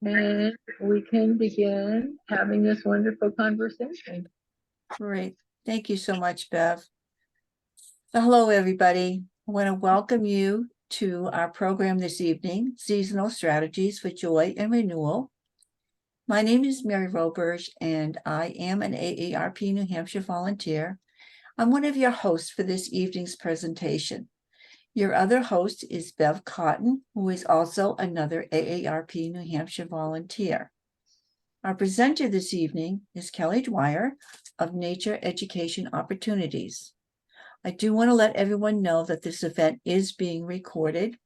and we can begin having this wonderful conversation. Great. Thank you so much, Bev. So hello, everybody. I want to welcome you to our program this evening, Seasonal Strategies for Joy and Renewal. My name is Mary Roberge, and I am an AARP New Hampshire volunteer. I'm one of your hosts for this evening's presentation. Your other host is Bev Cotton, who is also another AARP New Hampshire volunteer. Our presenter this evening is Kelly Dwyer of Nature Education Opportunities. I do want to let everyone know that this event is being recorded.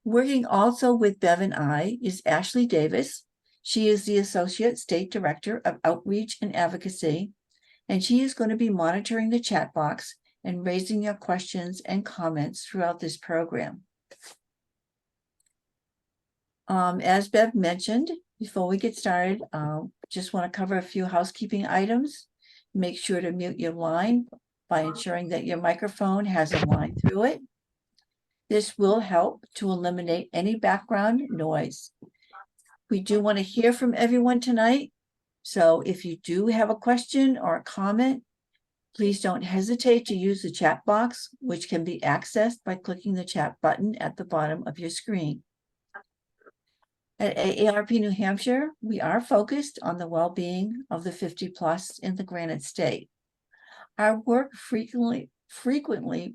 Working also with Bev and I is Ashley Davis. She is the Associate State Director of Outreach and Advocacy, and she is going to be monitoring the chat box and raising your questions and comments throughout this program. As Bev mentioned, before we get started, just want to cover a few housekeeping items. Make sure to mute your line by ensuring that your microphone has a line through it. This will help to eliminate any background noise. We do want to hear from everyone tonight. So if you do have a question or a comment, please don't hesitate to use the chat box, which can be accessed by clicking the chat button at the bottom of your screen. At AARP New Hampshire, we are focused on the well-being of the 50+ in the Granite State. Our work frequently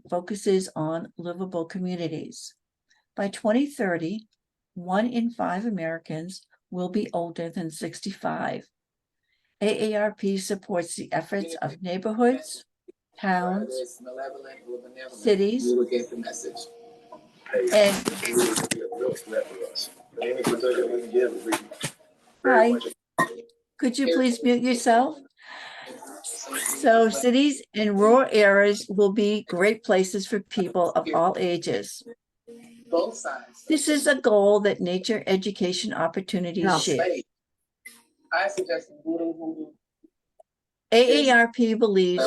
focuses on livable communities. By 2030, 1 in 5 Americans will be older than 65. AARP supports the efforts of neighborhoods, towns, cities, and hi, could you please mute yourself? So cities and rural areas will be great places for people of all ages. This is a goal that Nature Education Opportunities share. AARP believes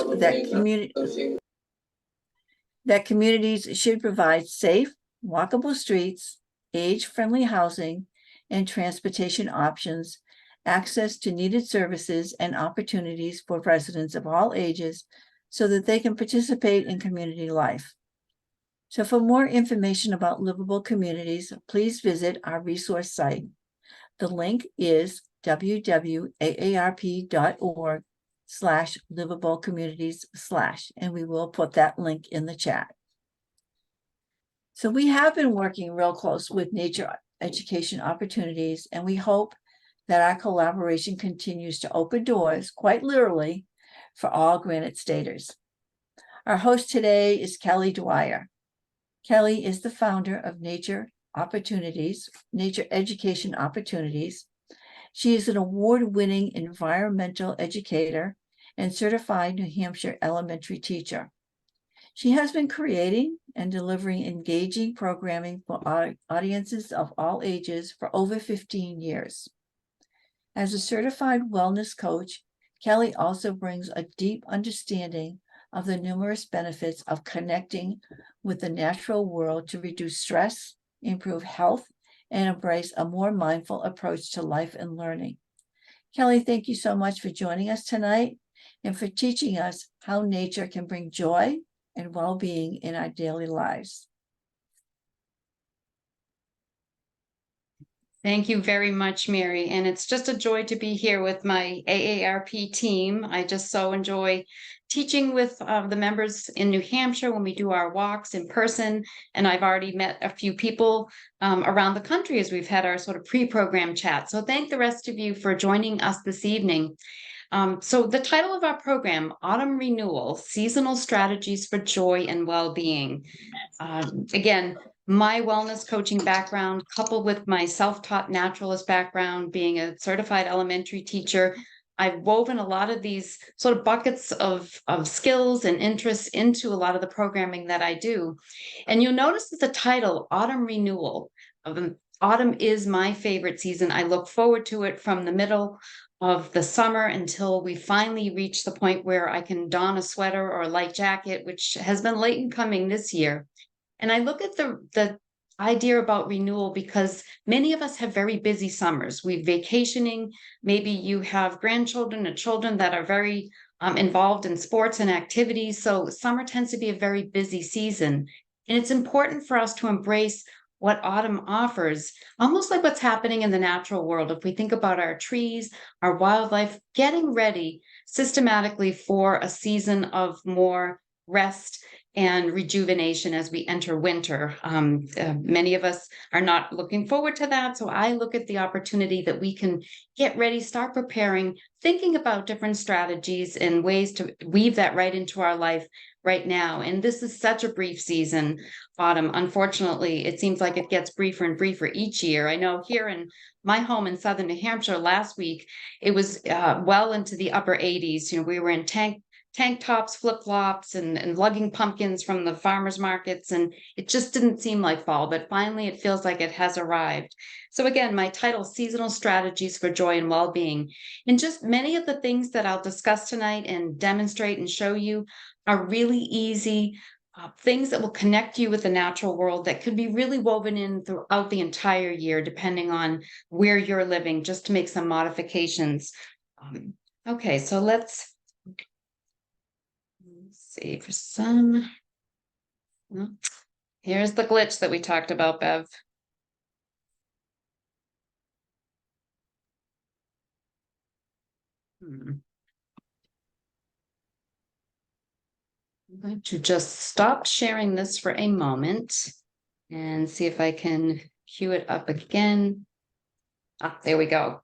that communities should provide safe, walkable streets, age-friendly housing, and transportation options, access to needed services and opportunities for residents of all ages so that they can participate in community life. So for more information about livable communities, please visit our resource site. The link is www.aarp.org/livablecommunities/, and we will put that link in the chat. So we have been working real close with Nature Education Opportunities, and we hope that our collaboration continues to open doors, quite literally, for all Granite Staters. Our host today is Kelly Dwyer. Kelly is the founder of Nature Education Opportunities. She is an award-winning environmental educator and certified New Hampshire elementary teacher. She has been creating and delivering engaging programming for audiences of all ages for over 15 years. As a certified wellness coach, Kelly also brings a deep understanding of the numerous benefits of connecting with the natural world to reduce stress, improve health, and embrace a more mindful approach to life and learning. Kelly, thank you so much for joining us tonight and for teaching us how nature can bring joy and well-being in our daily lives. Thank you very much, Mary. And it's just a joy to be here with my AARP team. I just so enjoy teaching with the members in New Hampshire when we do our walks in person. And I've already met a few people around the country as we've had our sort of pre-program chat. So thank the rest of you for joining us this evening. So the title of our program, Autumn Renewal, Seasonal Strategies for Joy and Well-Being. Again, my wellness coaching background, coupled with my self-taught naturalist background, being a certified elementary teacher, I've woven a lot of these sort of buckets of skills and interests into a lot of the programming that I do. And you'll notice that the title, Autumn Renewal. Autumn is my favorite season. I look forward to it from the middle of the summer until we finally reach the point where I can don a sweater or a light jacket, which has been late in coming this year. And I look at the idea about renewal because many of us have very busy summers. We're vacationing. Maybe you have grandchildren or children that are very involved in sports and activities. So summer tends to be a very busy season. And it's important for us to embrace what autumn offers, almost like what's happening in the natural world. If we think about our trees, our wildlife, getting ready systematically for a season of more rest and rejuvenation as we enter winter. Many of us are not looking forward to that. So I look at the opportunity that we can get ready, start preparing, thinking about different strategies and ways to weave that right into our life right now. And this is such a brief season, autumn. Unfortunately, it seems like it gets briefer and briefer each year. I know here in my home in southern New Hampshire last week, it was well into the upper 80s. You know, we were in tank tops, flip-flops, and lugging pumpkins from the farmers markets, and it just didn't seem like fall, but finally it feels like it has arrived. So again, my title, Seasonal Strategies for Joy and Wellbeing, and just many of the things that I'll discuss tonight and demonstrate and show you are really easy things that will connect you with the natural world that could be really woven in throughout the entire year, depending on where you're living, just to make some modifications. Okay, so let's see for some. Well, here's the glitch that we talked about, Bev. I'm going to just stop sharing this for a moment and see if I can cue it up again. There we go.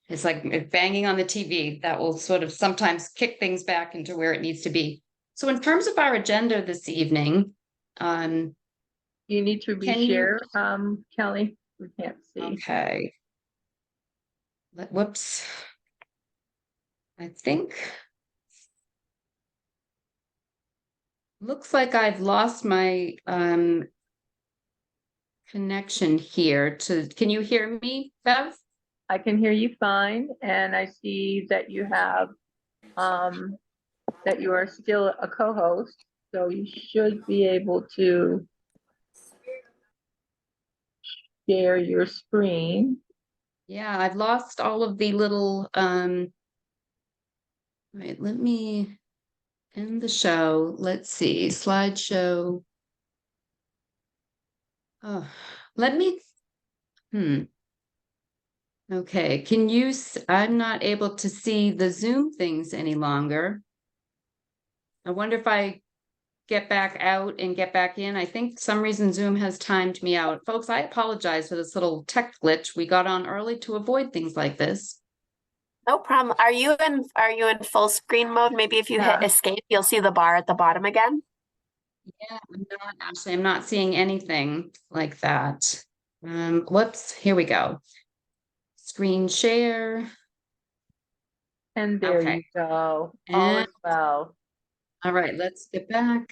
It's like banging on the TV. That will sort of sometimes kick things back into where it needs to be. So in terms of our agenda this evening, You need to reshare, Kelly. We can't see. Okay. Whoops. I think looks like I've lost my connection here to, can you hear me, Bev? I can hear you fine, and I see that you have that you are still a co-host, so you should be able to share your screen. Yeah, I've lost all of the little right, let me end the show. Let's see, slideshow. Oh, let me okay, can you I'm not able to see the Zoom things any longer. I wonder if I get back out and get back in. I think for some reason Zoom has timed me out. Folks, I apologize for this little tech glitch. We got on early to avoid things like this. No problem. Are you in full screen mode? Maybe if you hit escape, you'll see the bar at the bottom again. Yeah, I'm not seeing anything like that. Whoops, here we go. Screen share. And there you go. All is well. All right, let's get back.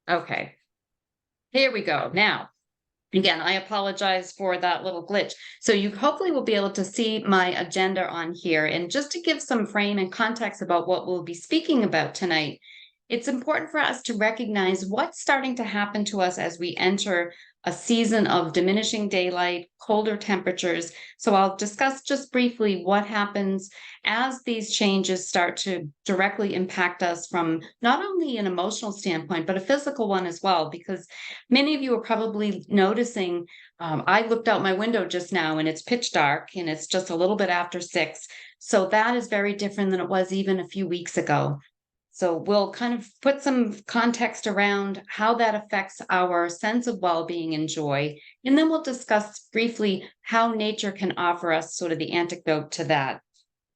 Okay, here we go. Now, again, I apologize for that little glitch. So you hopefully will be able to see my agenda on here. And just to give some frame and context about what we'll be speaking about tonight, it's important for us to recognize what's starting to happen to us as we enter a season of diminishing daylight, colder temperatures. So I'll discuss just briefly what happens as these changes start to directly impact us from not only an emotional standpoint, but a physical one as well, because many of you are probably noticing, I looked out my window just now and it's pitch dark and it's just a little bit after 6. So that is very different than it was even a few weeks ago. So we'll kind of put some context around how that affects our sense of well-being and joy. And then we'll discuss briefly how nature can offer us sort of the antidote to that.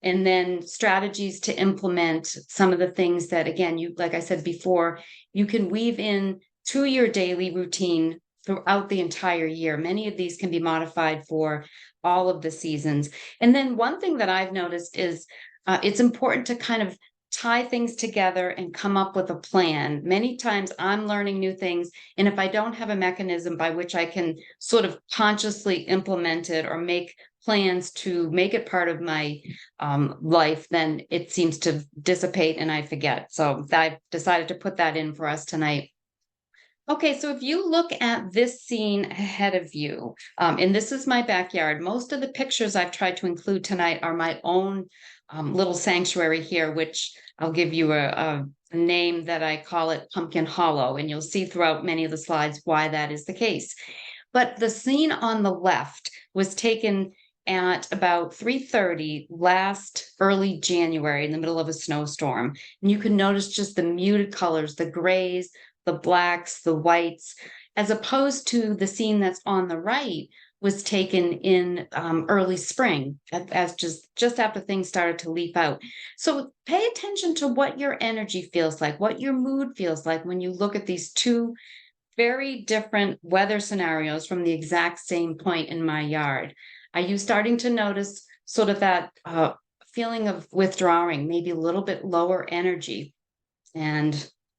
And then strategies to implement some of the things that, again, you, like I said before, you can weave in to your daily routine throughout the entire year. Many of these can be modified for all of the seasons. And then one thing that I've noticed is it's important to kind of tie things together and come up with a plan. Many times I'm learning new things, and if I don't have a mechanism by which I can sort of consciously implement it or make plans to make it part of my life, then it seems to dissipate and I forget. So I've decided to put that in for us tonight. Okay, so if you look at this scene ahead of you, and this is my backyard, most of the pictures I've tried to include tonight are my own little sanctuary here, which I'll give you a name that I call it Pumpkin Hollow, and you'll see throughout many of the slides why that is the case. But the scene on the left was taken at about 3:30 last early January in the middle of a snowstorm. And you can notice just the muted colors, the grays, the blacks, the whites, as opposed to the scene that's on the right was taken in early spring as just after things started to leaf out. So pay attention to what your energy feels like, what your mood feels like when you look at these two very different weather scenarios from the exact same point in my yard. Are you starting to notice sort of that feeling of withdrawing, maybe a little bit lower energy? And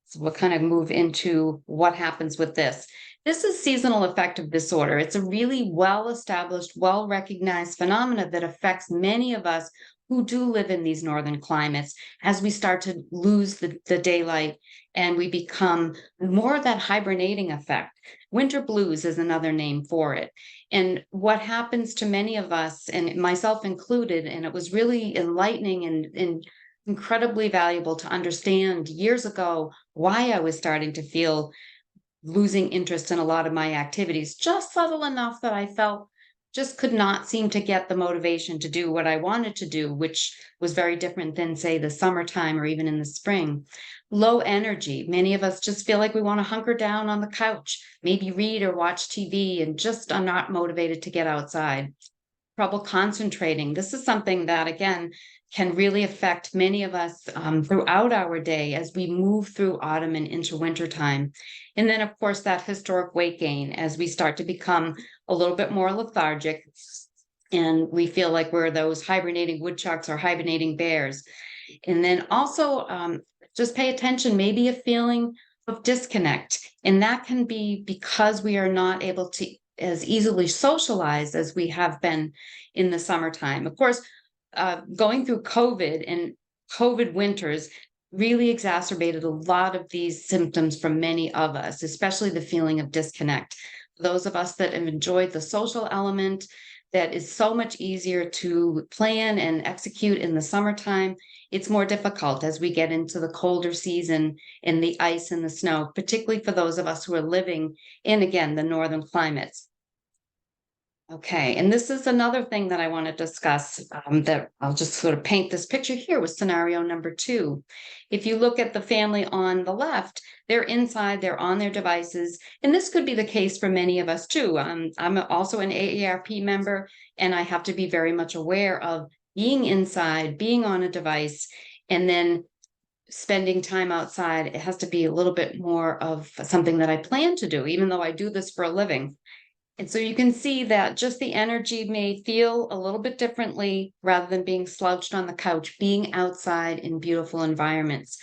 so we'll kind of move into what happens with this. This is seasonal affective disorder. It's a really well-established, well-recognized phenomena that affects many of us who do live in these northern climates as we start to lose the daylight and we become more of that hibernating effect. Winter blues is another name for it. And what happens to many of us, and myself included, and it was really enlightening and incredibly valuable to understand years ago why I was starting to feel losing interest in a lot of my activities, just subtle enough that I felt just could not seem to get the motivation to do what I wanted to do, which was very different than, say, the summertime or even in the spring. Low energy. Many of us just feel like we want to hunker down on the couch, maybe read or watch TV, and just are not motivated to get outside. Trouble concentrating. This is something that, again, can really affect many of us throughout our day as we move through autumn and into winter time. And then, of course, that historic weight gain as we start to become a little bit more lethargic and we feel like we're those hibernating woodchucks or hibernating bears. And then also just pay attention, maybe a feeling of disconnect. And that can be because we are not able to as easily socialize as we have been in the summertime. Of course, going through COVID and COVID winters really exacerbated a lot of these symptoms for many of us, especially the feeling of disconnect. Those of us that have enjoyed the social element that is so much easier to plan and execute in the summertime, it's more difficult as we get into the colder season and the ice and the snow, particularly for those of us who are living in, again, the northern climates. Okay, and this is another thing that I want to discuss that I'll just sort of paint this picture here with scenario number 2. If you look at the family on the left, they're inside, they're on their devices, and this could be the case for many of us too. I'm also an AARP member, and I have to be very much aware of being inside, being on a device, and then spending time outside. It has to be a little bit more of something that I plan to do, even though I do this for a living. And so you can see that just the energy may feel a little bit differently rather than being slouched on the couch, being outside in beautiful environments.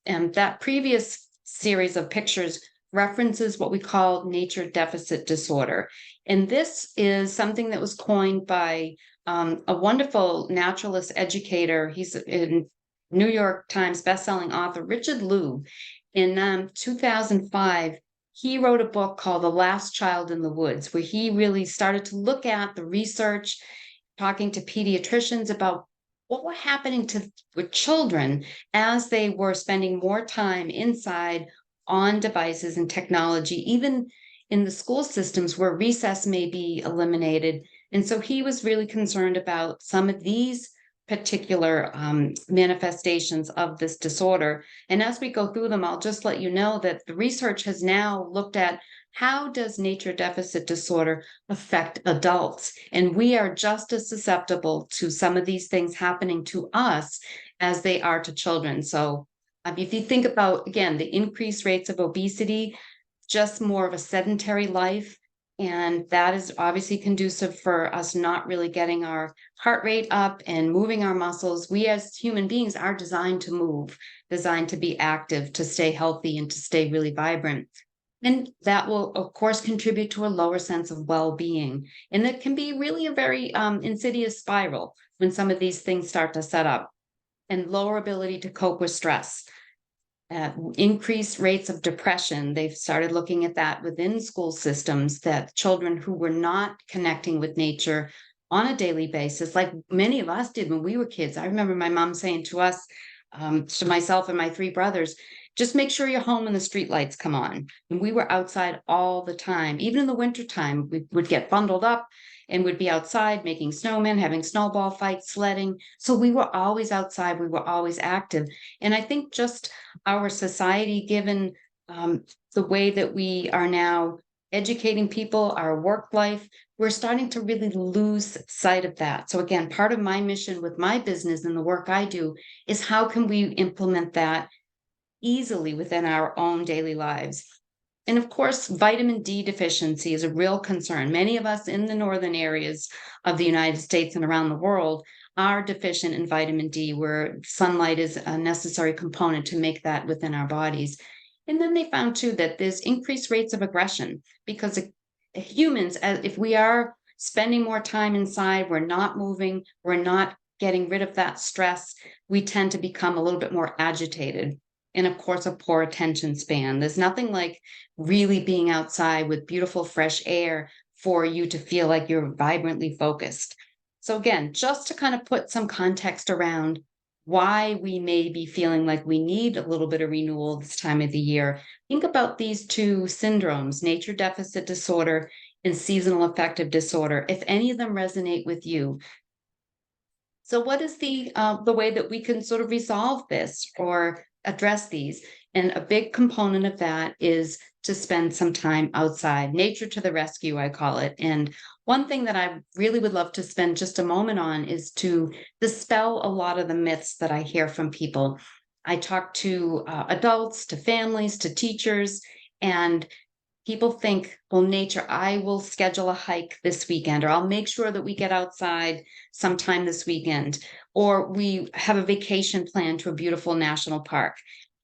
And that previous series of pictures references what we call nature deficit disorder. And this is something that was coined by a wonderful naturalist educator. He's a New York Times bestselling author, Richard Liu. In 2005, he wrote a book called The Last Child in the Woods, where he really started to look at the research, talking to pediatricians about what was happening with children as they were spending more time inside on devices and technology, even in the school systems where recess may be eliminated. And so he was really concerned about some of these particular manifestations of this disorder. And as we go through them, I'll just let you know that the research has now looked at how does nature deficit disorder affect adults? And we are just as susceptible to some of these things happening to us as they are to children. So if you think about, again, the increased rates of obesity, just more of a sedentary life, and that is obviously conducive for us not really getting our heart rate up and moving our muscles. We as human beings are designed to move, designed to be active, to stay healthy and to stay really vibrant. And that will, of course, contribute to a lower sense of well-being. And it can be really a very insidious spiral when some of these things start to set up, and lower ability to cope with stress. increased rates of depression. They've started looking at that within school systems, that children who were not connecting with nature on a daily basis, like many of us did when we were kids. I remember my mom saying to us, to myself and my three brothers, just make sure you're home when the street lights come on. And we were outside all the time. Even in the wintertime, we would get bundled up and would be outside making snowmen, having snowball fights, sledding. So we were always outside. We were always active. And I think just our society, given the way that we are now educating people, our work life, we're starting to really lose sight of that. So again, part of my mission with my business and the work I do is how can we implement that easily within our own daily lives. And of course, vitamin D deficiency is a real concern. Many of us in the northern areas of the United States and around the world are deficient in vitamin D, where sunlight is a necessary component to make that within our bodies. And then they found too that there's increased rates of aggression because humans, if we are spending more time inside, we're not moving, we're not getting rid of that stress, we tend to become a little bit more agitated. And of course, a poor attention span. There's nothing like really being outside with beautiful fresh air for you to feel like you're vibrantly focused. So again, just to kind of put some context around why we may be feeling like we need a little bit of renewal this time of the year, think about these two syndromes, nature deficit disorder and seasonal affective disorder, if any of them resonate with you. So what is the way that we can sort of resolve this or address these? And a big component of that is to spend some time outside. Nature to the rescue, I call it. And one thing that I really would love to spend just a moment on is to dispel a lot of the myths that I hear from people. I talk to adults, to families, to teachers, and people think, well, nature, I will schedule a hike this weekend, or I'll make sure that we get outside sometime this weekend, or we have a vacation plan to a beautiful national park.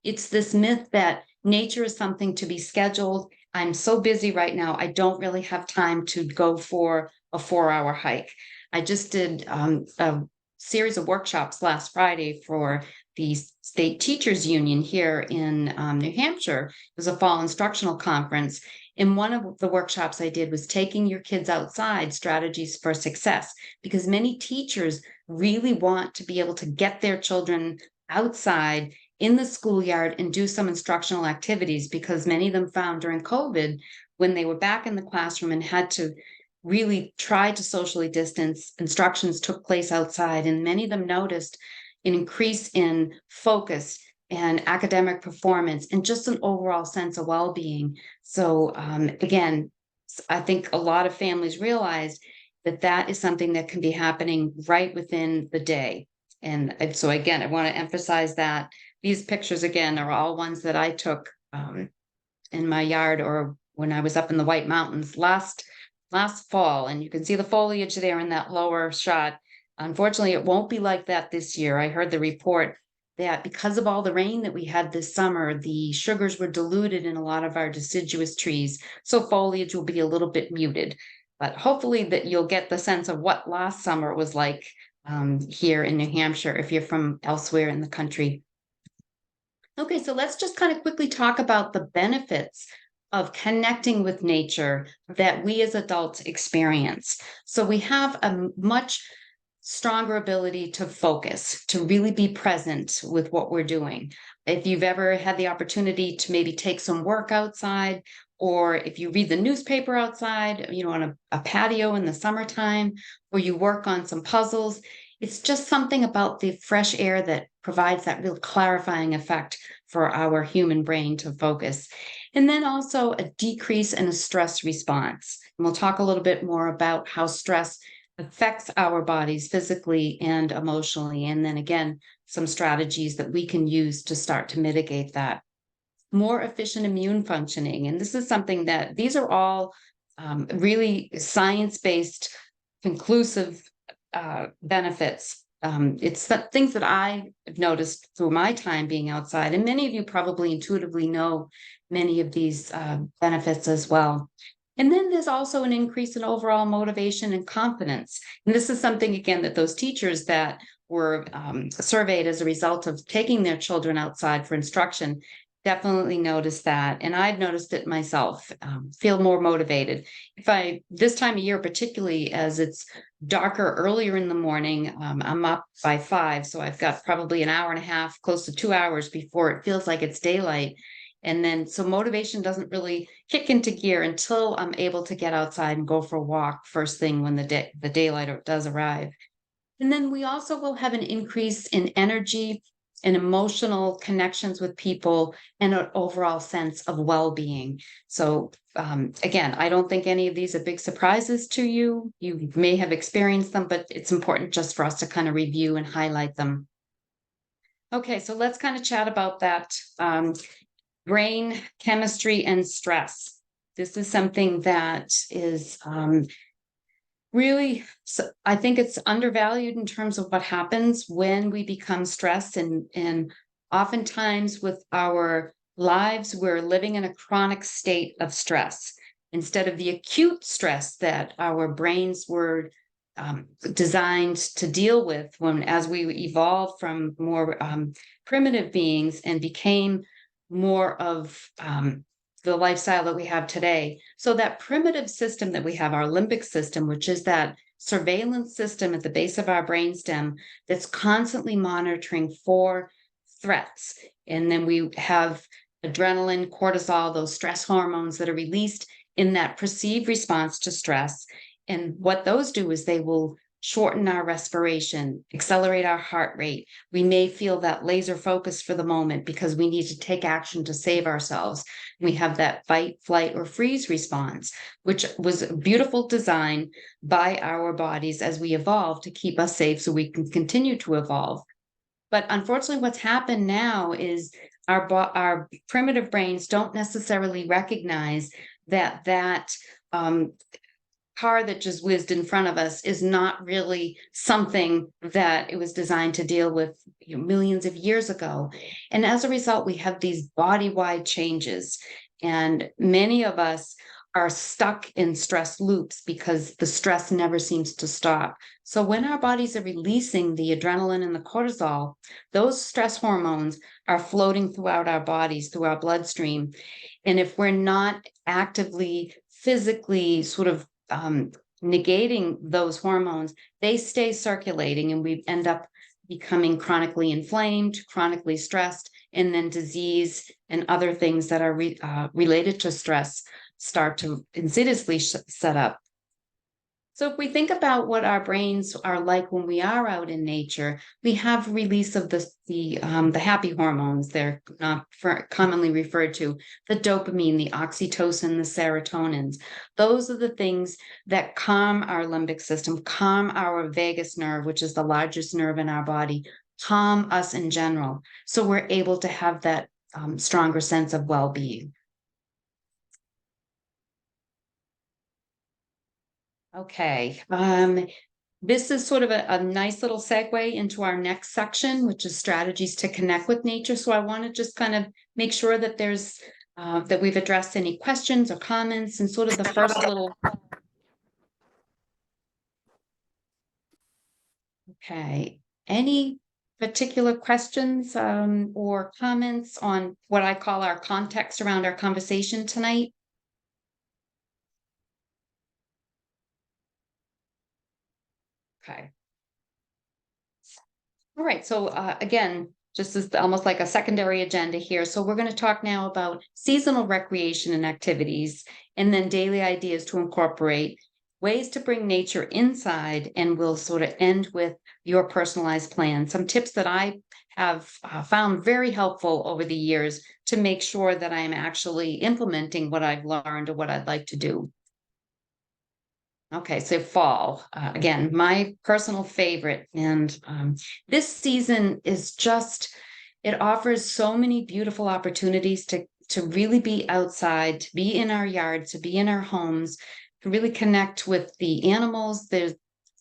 It's this myth that nature is something to be scheduled. I'm so busy right now, I don't really have time to go for a 4-hour hike. I just did a series of workshops last Friday for the State Teachers Union here in New Hampshire. It was a fall instructional conference. And one of the workshops I did was taking your kids outside, strategies for success, because many teachers really want to be able to get their children outside in the schoolyard and do some instructional activities, because many of them found during COVID, when they were back in the classroom and had to really try to socially distance, instructions took place outside, and many of them noticed an increase in focus and academic performance and just an overall sense of well-being. So again, I think a lot of families realized that that is something that can be happening right within the day. And so again, I want to emphasize that these pictures, again, are all ones that I took in my yard or when I was up in the White Mountains last fall. And you can see the foliage there in that lower shot. Unfortunately, it won't be like that this year. I heard the report that because of all the rain that we had this summer, the sugars were diluted in a lot of our deciduous trees. So foliage will be a little bit muted, but hopefully that you'll get the sense of what last summer was like here in New Hampshire, if you're from elsewhere in the country. Okay, so let's just kind of quickly talk about the benefits of connecting with nature that we as adults experience. So we have a much stronger ability to focus, to really be present with what we're doing. If you've ever had the opportunity to maybe take some work outside, or if you read the newspaper outside, on a patio in the summertime, or you work on some puzzles, it's just something about the fresh air that provides that real clarifying effect for our human brain to focus. And then also a decrease in a stress response. And we'll talk a little bit more about how stress affects our bodies physically and emotionally. And then again, some strategies that we can use to start to mitigate that. More efficient immune functioning. And this is something that these are all really science-based, conclusive benefits. It's things that I've noticed through my time being outside. And many of you probably intuitively know many of these benefits as well. And then there's also an increase in overall motivation and confidence. And this is something, again, that those teachers that were surveyed as a result of taking their children outside for instruction definitely noticed that. And I've noticed it myself, feel more motivated. This time of year, particularly as it's darker earlier in the morning, I'm up by 5. So I've got probably an hour and a half, close to 2 hours before it feels like it's daylight. And then, so motivation doesn't really kick into gear until I'm able to get outside and go for a walk first thing when the daylight does arrive. And then we also will have an increase in energy and emotional connections with people and an overall sense of well-being. So again, I don't think any of these are big surprises to you. You may have experienced them, but it's important just for us to kind of review and highlight them. Okay, so let's kind of chat about that brain chemistry and stress. This is something that is really, so I think it's undervalued in terms of what happens when we become stressed, and oftentimes with our lives, we're living in a chronic state of stress instead of the acute stress that our brains were designed to deal with as we evolved from more primitive beings and became more of the lifestyle that we have today. So that primitive system that we have, our limbic system, which is that surveillance system at the base of our brainstem that's constantly monitoring for threats. And then we have adrenaline, cortisol, those stress hormones that are released in that perceived response to stress. And what those do is they will shorten our respiration, accelerate our heart rate. We may feel that laser focus for the moment because we need to take action to save ourselves. We have that fight, flight, or freeze response, which was a beautiful design by our bodies as we evolved to keep us safe so we can continue to evolve. But unfortunately, what's happened now is our primitive brains don't necessarily recognize that car that just whizzed in front of us is not really something that it was designed to deal with millions of years ago. And as a result, we have these body-wide changes. And many of us are stuck in stress loops because the stress never seems to stop. So when our bodies are releasing the adrenaline and the cortisol, those stress hormones are floating throughout our bodies, through our bloodstream. And if we're not actively, physically sort of negating those hormones, they stay circulating and we end up becoming chronically inflamed, chronically stressed, and then disease and other things that are related to stress start to insidiously set up. So if we think about what our brains are like when we are out in nature, we have release of the happy hormones. They're not commonly referred to, the dopamine, the oxytocin, the serotonins. Those are the things that calm our limbic system, calm our vagus nerve, which is the largest nerve in our body, calm us in general. So we're able to have that stronger sense of well-being. Okay, this is sort of a nice little segue into our next section, which is strategies to connect with nature. So I want to just kind of make sure that there's that we've addressed any questions or comments, and sort of the first little. Okay, any particular questions or comments on what I call our context around our conversation tonight? Okay. All right. So again, just as almost like a secondary agenda here. So we're going to talk now about seasonal recreation and activities, and then daily ideas to incorporate, ways to bring nature inside, and we'll sort of end with your personalized plan. Some tips that I have found very helpful over the years to make sure that I'm actually implementing what I've learned or what I'd like to do. Okay, so fall, again, my personal favorite. And this season is just, it offers so many beautiful opportunities to really be outside, to be in our yards, to be in our homes, to really connect with the animals. There's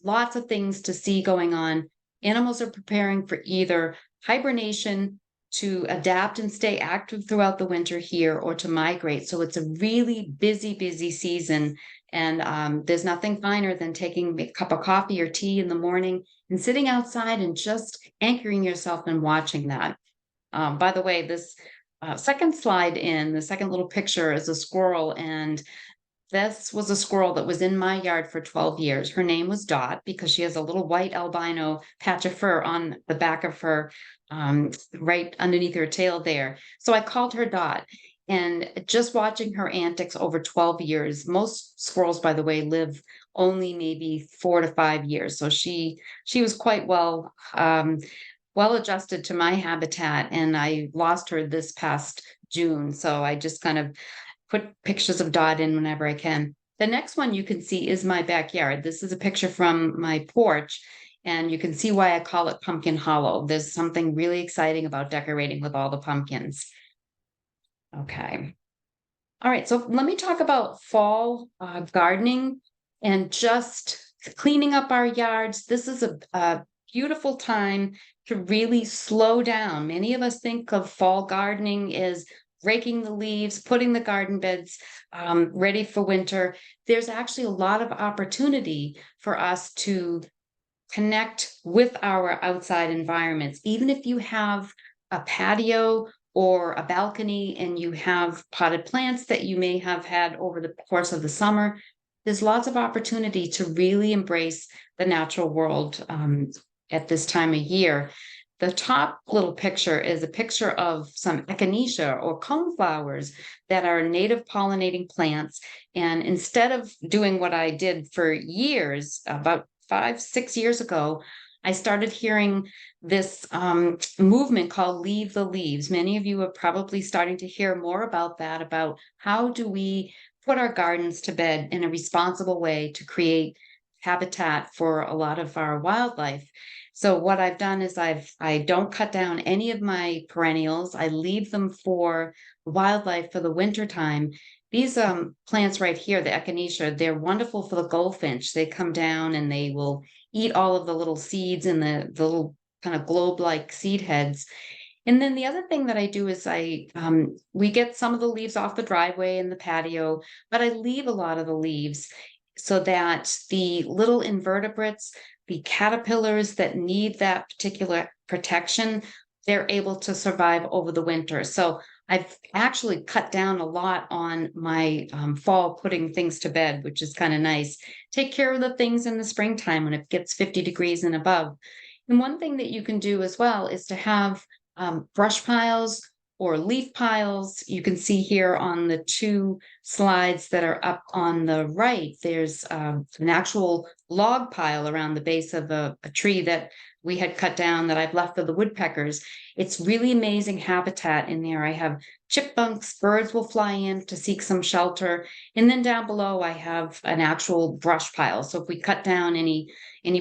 lots of things to see going on. Animals are preparing for either hibernation to adapt and stay active throughout the winter here or to migrate. So it's a really busy season. And there's nothing finer than taking a cup of coffee or tea in the morning and sitting outside and just anchoring yourself and watching that. By the way, this second slide the second little picture is a squirrel, and this was a squirrel that was in my yard for 12 years. Her name was Dot because she has a little white albino patch of fur on the back of her, right underneath her tail there. So I called her Dot. And just watching her antics over 12 years, most squirrels, by the way, live only maybe 4 to 5 years. So she was quite well adjusted to my habitat, and I lost her this past June. So I just kind of put pictures of Dot in whenever I can. The next one you can see is my backyard. This is a picture from my porch, and you can see why I call it Pumpkin Hollow. There's something really exciting about decorating with all the pumpkins. Okay. All right, so let me talk about fall gardening and just cleaning up our yards. This is a beautiful time to really slow down. Many of us think of fall gardening as raking the leaves, putting the garden beds ready for winter. There's actually a lot of opportunity for us to connect with our outside environments. Even if you have a patio or a balcony and you have potted plants that you may have had over the course of the summer, there's lots of opportunity to really embrace the natural world at this time of year. The top little picture is a picture of some echinacea or coneflowers that are native pollinating plants. And instead of doing what I did for years, about 5-6 years ago, I started hearing this movement called Leave the Leaves. Many of you are probably starting to hear more about that, about how do we put our gardens to bed in a responsible way to create habitat for a lot of our wildlife. So what I've done is I don't cut down any of my perennials. I leave them for wildlife for the winter time. These plants right here, the echinacea, they're wonderful for the goldfinch. They come down and they will eat all of the little seeds and the little kind of globe-like seed heads. And then the other thing that I do is we get some of the leaves off the driveway and the patio, but I leave a lot of the leaves so that the little invertebrates, the caterpillars that need that particular protection, they're able to survive over the winter. So I've actually cut down a lot on my fall putting things to bed, which is kind of nice. Take care of the things in the springtime when it gets 50 degrees and above. And one thing that you can do as well is to have brush piles or leaf piles. You can see here on the 2 slides that are up on the right, there's an actual log pile around the base of a tree that we had cut down that I've left for the woodpeckers. It's really amazing habitat in there. I have chipmunks, birds will fly in to seek some shelter. And then down below, I have an actual brush pile. So if we cut down any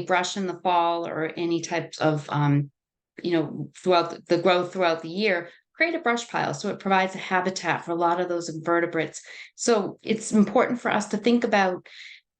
brush in the fall or any types of, throughout the growth throughout the year, create a brush pile. So it provides a habitat for a lot of those invertebrates. So it's important for us to think about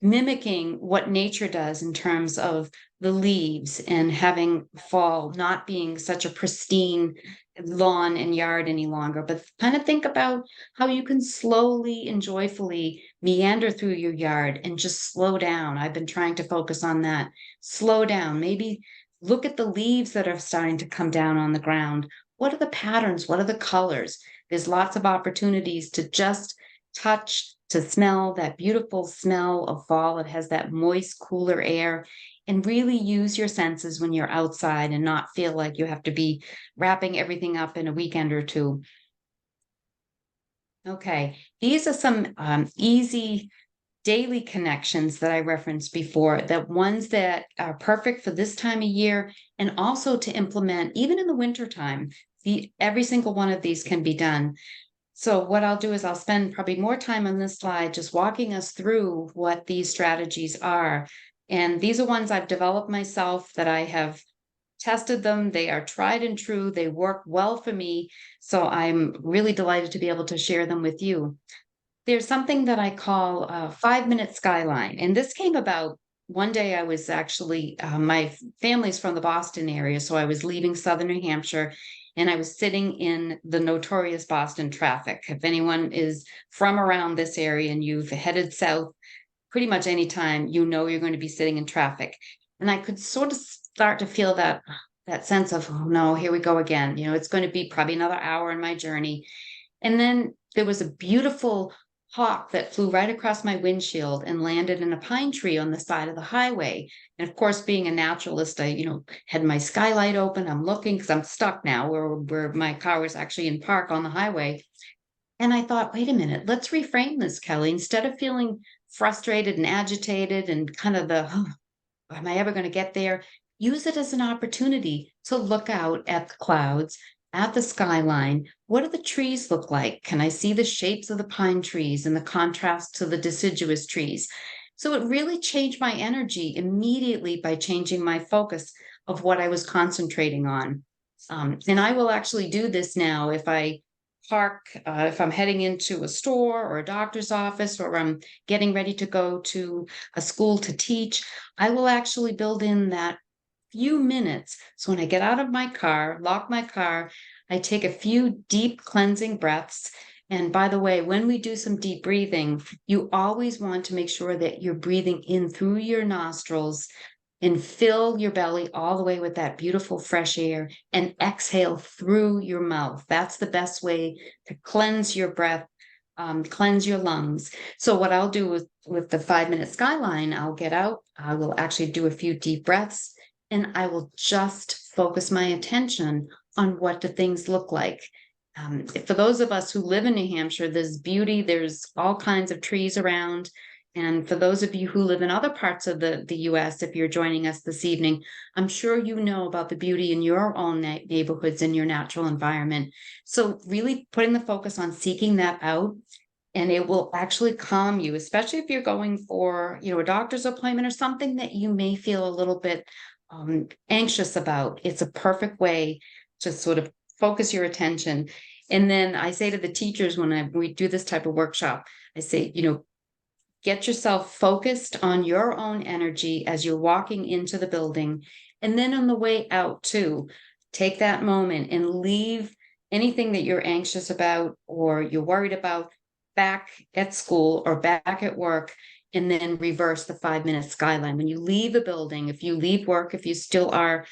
mimicking what nature does in terms of the leaves and having fall not being such a pristine lawn and yard any longer, but kind of think about how you can slowly and joyfully meander through your yard and just slow down. I've been trying to focus on that. Slow down. Maybe look at the leaves that are starting to come down on the ground. What are the patterns? What are the colors? There's lots of opportunities to just touch, to smell that beautiful smell of fall. It has that moist, cooler air, and really use your senses when you're outside and not feel like you have to be wrapping everything up in a weekend or 2. Okay, these are some easy daily connections that I referenced before, that ones that are perfect for this time of year and also to implement even in the wintertime. Every single one of these can be done. So what I'll do is I'll spend probably more time on this slide just walking us through what these strategies are. And these are ones I've developed myself, that I have tested them. They are tried and true. They work well for me. So I'm really delighted to be able to share them with you. There's something that I call a 5-minute skyline. And this came about one day. I was actually, my family's from the Boston area. So I was leaving Southern New Hampshire. and I was sitting in the notorious Boston traffic. If anyone is from around this area and you've headed south, pretty much anytime, you know you're going to be sitting in traffic. And I could sort of start to feel that sense of, oh no, here we go again. You know, it's going to be probably another hour in my journey. And then there was a beautiful hawk that flew right across my windshield and landed in a pine tree on the side of the highway. And of course, being a naturalist, I, had my skylight open. I'm looking because I'm stuck now where my car was actually in park on the highway. And I thought, wait a minute, let's reframe this, Kelly. Instead of feeling frustrated and agitated and kind of am I ever going to get there? Use it as an opportunity to look out at the clouds, at the skyline. What do the trees look like? Can I see the shapes of the pine trees and the contrast to the deciduous trees? So it really changed my energy immediately by changing my focus of what I was concentrating on. And I will actually do this now if I park, if I'm heading into a store or a doctor's office, or I'm getting ready to go to a school to teach. I will actually build in that few minutes. So when I get out of my car, lock my car, I take a few deep cleansing breaths. And by the way, when we do some deep breathing, you always want to make sure that you're breathing in through your nostrils and fill your belly all the way with that beautiful fresh air, and exhale through your mouth. That's the best way to cleanse your breath, cleanse your lungs. So what I'll do with the 5-minute skyline, I'll get out, I will actually do a few deep breaths, and I will just focus my attention on what do things look like. For those of us who live in New Hampshire, there's beauty, there's all kinds of trees around. And for those of you who live in other parts of the US, if you're joining us this evening, I'm sure you know about the beauty in your own neighborhoods and your natural environment. So really putting the focus on seeking that out, and it will actually calm you, especially if you're going for, a doctor's appointment or something that you may feel a little bit anxious about. It's a perfect way to sort of focus your attention. And then I say to the teachers when we do this type of workshop, I say, get yourself focused on your own energy as you're walking into the building. And then on the way out too, take that moment and leave anything that you're anxious about or you're worried about back at school or back at work, and then reverse the 5-minute skyline. When you leave a building, if you leave work, if you still are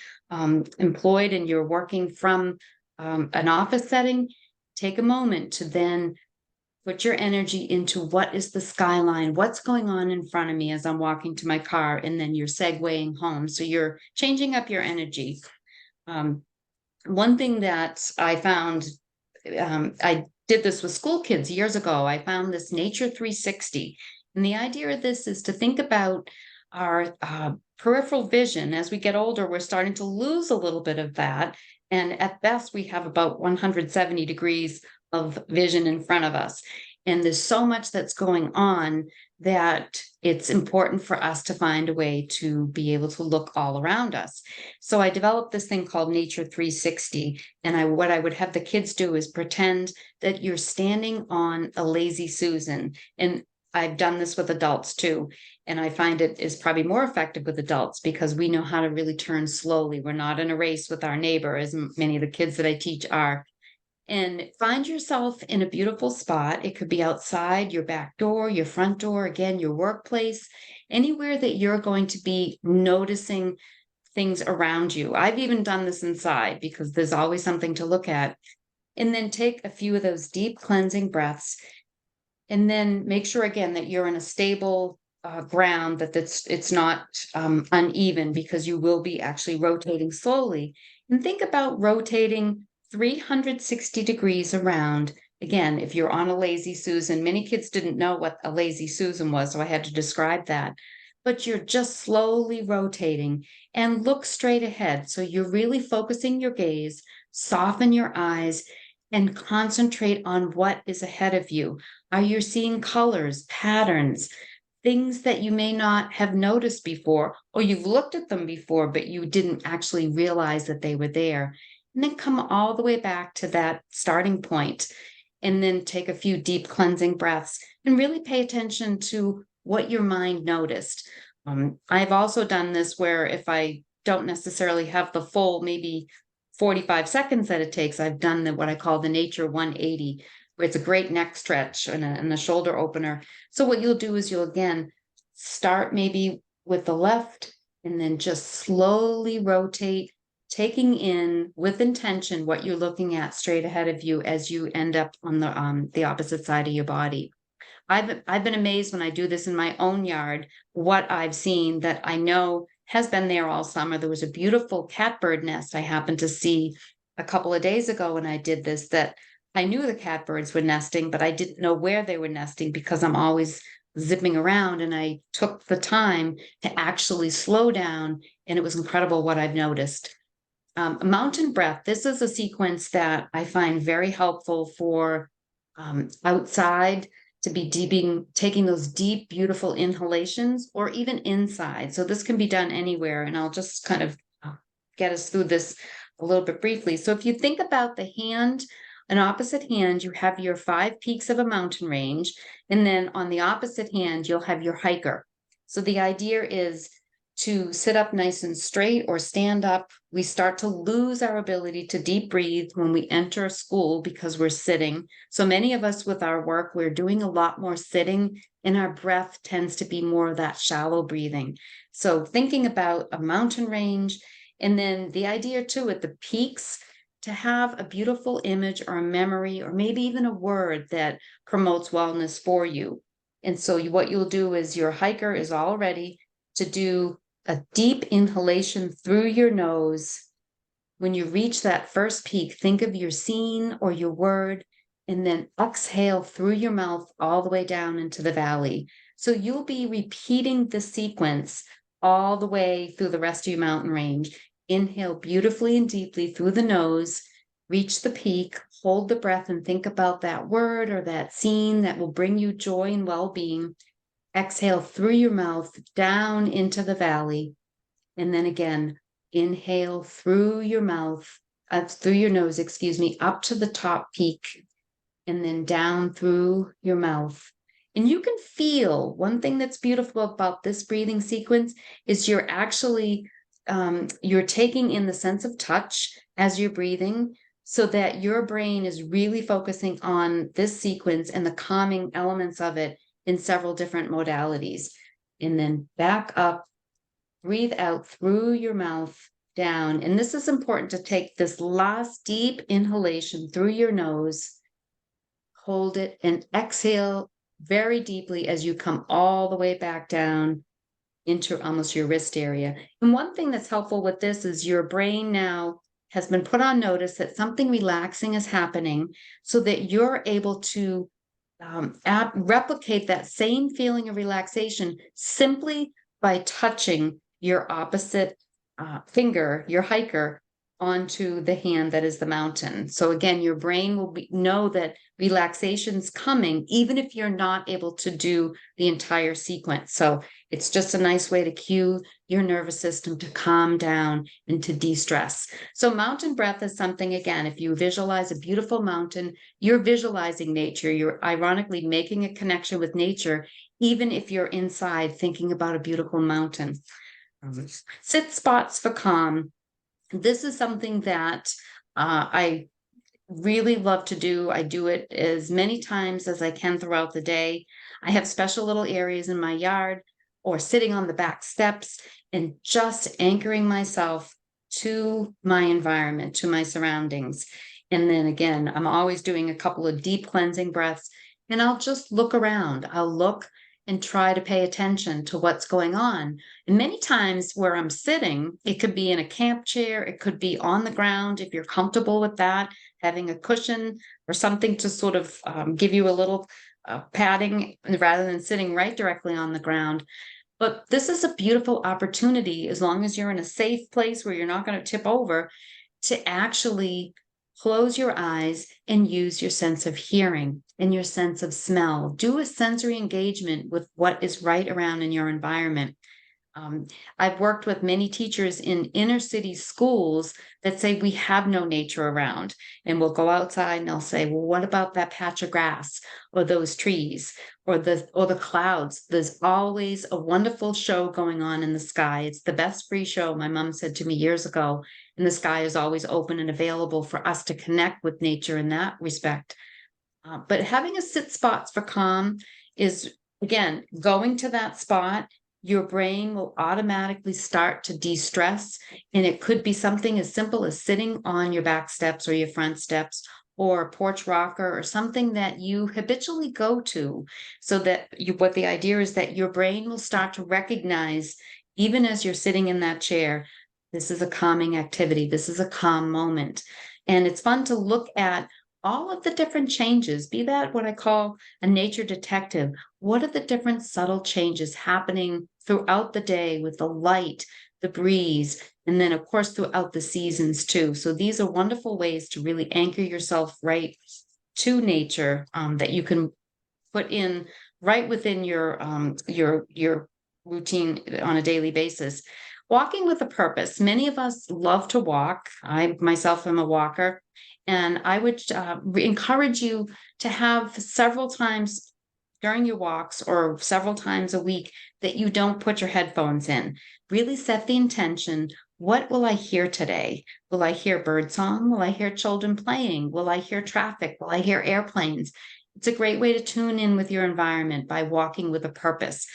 employed and you're working from an office setting, take a moment to then put your energy into what is the skyline, what's going on in front of me as I'm walking to my car, and then you're segueing home. So you're changing up your energy. One thing that I found, I did this with school kids years ago. I found this Nature 360. And the idea of this is to think about our peripheral vision. As we get older, we're starting to lose a little bit of that. And at best, we have about 170 degrees of vision in front of us. And there's so much that's going on that it's important for us to find a way to be able to look all around us. So I developed this thing called Nature 360. And what I would have the kids do is pretend that you're standing on a lazy Susan. And I've done this with adults too. And I find it is probably more effective with adults because we know how to really turn slowly. We're not in a race with our neighbor, as many of the kids that I teach are. And find yourself in a beautiful spot. It could be outside, your back door, your front door, again, your workplace, anywhere that you're going to be noticing things around you. I've even done this inside because there's always something to look at. And then take a few of those deep cleansing breaths. And then make sure again that you're in a stable ground, that it's not uneven, because you will be actually rotating slowly. And think about rotating 360 degrees around. Again, if you're on a lazy Susan, many kids didn't know what a lazy Susan was, so I had to describe that. But you're just slowly rotating and look straight ahead. So you're really focusing your gaze, soften your eyes, and concentrate on what is ahead of you. Are you seeing colors, patterns, things that you may not have noticed before, or you've looked at them before, but you didn't actually realize that they were there? And then come all the way back to that starting point, and then take a few deep cleansing breaths and really pay attention to what your mind noticed. I've also done this where if I don't necessarily have the full maybe 45 seconds that it takes, I've done what I call the nature 180, where it's a great neck stretch and a shoulder opener. So what you'll do is you'll again start maybe with the left and then just slowly rotate, taking in with intention what you're looking at straight ahead of you as you end up on the opposite side of your body. I've been amazed when I do this in my own yard, what I've seen that I know has been there all summer. There was a beautiful catbird nest I happened to see a couple of days ago when I did this, that I knew the catbirds were nesting, but I didn't know where they were nesting because I'm always zipping around, and I took the time to actually slow down, and it was incredible what I've noticed. Mountain breath, this is a sequence that I find very helpful for outside, to be taking those deep, beautiful inhalations, or even inside. So this can be done anywhere. And I'll just kind of get us through this a little bit briefly. So if you think about the hand, an opposite hand, you have your 5 peaks of a mountain range. And then on the opposite hand, you'll have your hiker. So the idea is to sit up nice and straight or stand up. We start to lose our ability to deep breathe when we enter school because we're sitting. So many of us with our work, we're doing a lot more sitting, and our breath tends to be more of that shallow breathing. So thinking about a mountain range, and then the idea too at the peaks, to have a beautiful image or a memory or maybe even a word that promotes wellness for you. And so what you'll do is your hiker is all ready to do a deep inhalation through your nose. When you reach that first peak, think of your scene or your word, and then exhale through your mouth all the way down into the valley. So you'll be repeating the sequence all the way through the rest of your mountain range. Inhale beautifully and deeply through the nose, reach the peak, hold the breath, and think about that word or that scene that will bring you joy and well-being. Exhale through your mouth down into the valley. And then again, inhale through your mouth, through your nose, up to the top peak, and then down through your mouth. And you can feel, one thing that's beautiful about this breathing sequence is you're actually, you're taking in the sense of touch as you're breathing, so that your brain is really focusing on this sequence and the calming elements of it in several different modalities. And then back up, breathe out through your mouth down. And this is important to take this last deep inhalation through your nose, hold it, and exhale very deeply as you come all the way back down into almost your wrist area. And one thing that's helpful with this is your brain now has been put on notice that something relaxing is happening, so that you're able to replicate that same feeling of relaxation simply by touching your opposite finger, your hiker, onto the hand that is the mountain. So again, your brain will know that relaxation's coming, even if you're not able to do the entire sequence. So it's just a nice way to cue your nervous system to calm down and to de-stress. So mountain breath is something, again, if you visualize a beautiful mountain, you're visualizing nature. You're ironically making a connection with nature, even if you're inside thinking about a beautiful mountain. Sit spots for calm. This is something that I really love to do. I do it as many times as I can throughout the day. I have special little areas in my yard or sitting on the back steps and just anchoring myself to my environment, to my surroundings. And then again, I'm always doing a couple of deep cleansing breaths, and I'll just look around. I'll look and try to pay attention to what's going on. And many times where I'm sitting, it could be in a camp chair, it could be on the ground, if you're comfortable with that, having a cushion or something to sort of give you a little padding rather than sitting right directly on the ground. But this is a beautiful opportunity, as long as you're in a safe place where you're not going to tip over, to actually close your eyes and use your sense of hearing and your sense of smell. Do a sensory engagement with what is right around in your environment. I've worked with many teachers in inner city schools that say we have no nature around, and we'll go outside and they'll say, well, what about that patch of grass or those trees or the clouds? There's always a wonderful show going on in the sky. It's the best free show, my mom said to me years ago, and the sky is always open and available for us to connect with nature in that respect. But having a sit spots for calm is, again, going to that spot. Your brain will automatically start to de-stress, and it could be something as simple as sitting on your back steps or your front steps or a porch rocker or something that you habitually go to, so that what the idea is that your brain will start to recognize, even as you're sitting in that chair, this is a calming activity, this is a calm moment. And it's fun to look at all of the different changes, be that what I call a nature detective. What are the different subtle changes happening throughout the day with the light, the breeze, and then of course throughout the seasons too. So these are wonderful ways to really anchor yourself right to nature, that you can put in right within your routine on a daily basis. Walking with a purpose. Many of us love to walk. I myself am a walker. And I would encourage you to have several times during your walks or several times a week that you don't put your headphones in. Really set the intention. What will I hear today? Will I hear birdsong? Will I hear children playing? Will I hear traffic? Will I hear airplanes? It's a great way to tune in with your environment by walking with a purpose.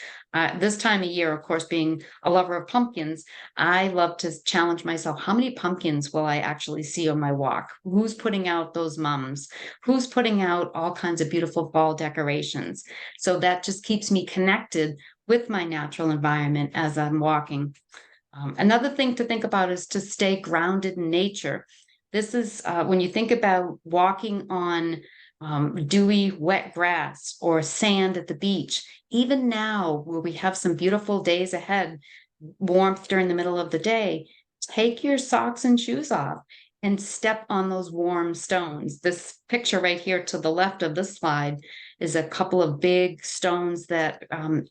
This time of year, of course, being a lover of pumpkins, I love to challenge myself. How many pumpkins will I actually see on my walk? Who's putting out those mums? Who's putting out all kinds of beautiful fall decorations? So that just keeps me connected with my natural environment as I'm walking. Another thing to think about is to stay grounded in nature. This is when you think about walking on dewy, wet grass or sand at the beach. Even now, where we have some beautiful days ahead, warmth during the middle of the day, take your socks and shoes off and step on those warm stones. This picture right here to the left of this slide is a couple of big stones that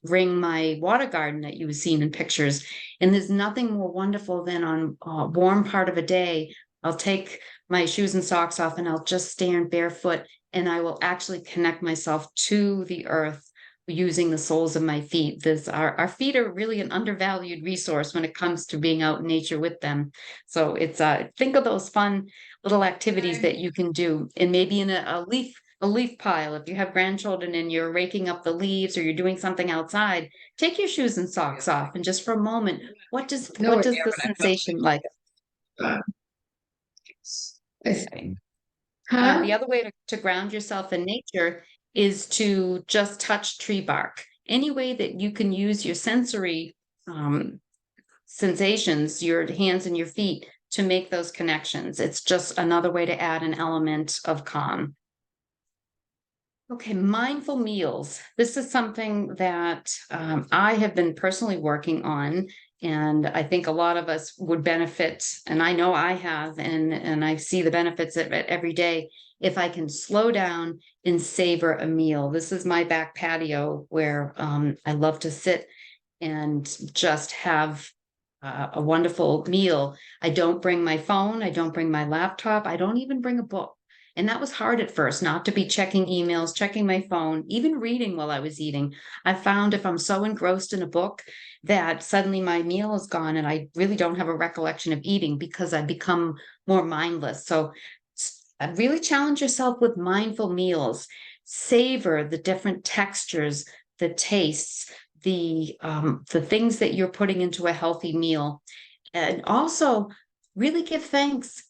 ring my water garden that you've seen in pictures. And there's nothing more wonderful than on a warm part of a day, I'll take my shoes and socks off and I'll just stand barefoot, and I will actually connect myself to the earth using the soles of my feet. Our feet are really an undervalued resource when it comes to being out in nature with them. So it's think of those fun little activities that you can do, and maybe in a leaf pile. If you have grandchildren and you're raking up the leaves or you're doing something outside, take your shoes and socks off, and just for a moment, what does the sensation like? The other way to ground yourself in nature is to just touch tree bark. Any way that you can use your sensory sensations, your hands and your feet, to make those connections. It's just another way to add an element of calm. Okay, mindful meals. This is something that I have been personally working on, and I think a lot of us would benefit, and I know I have, and I see the benefits of it every day, if I can slow down and savor a meal. This is my back patio where I love to sit and just have a wonderful meal. I don't bring my phone, I don't bring my laptop, I don't even bring a book. And that was hard at first, not to be checking emails, checking my phone, even reading while I was eating. I found if I'm so engrossed in a book that suddenly my meal is gone and I really don't have a recollection of eating because I become more mindless. So really challenge yourself with mindful meals. Savor the different textures, the tastes, the things that you're putting into a healthy meal. And also really give thanks.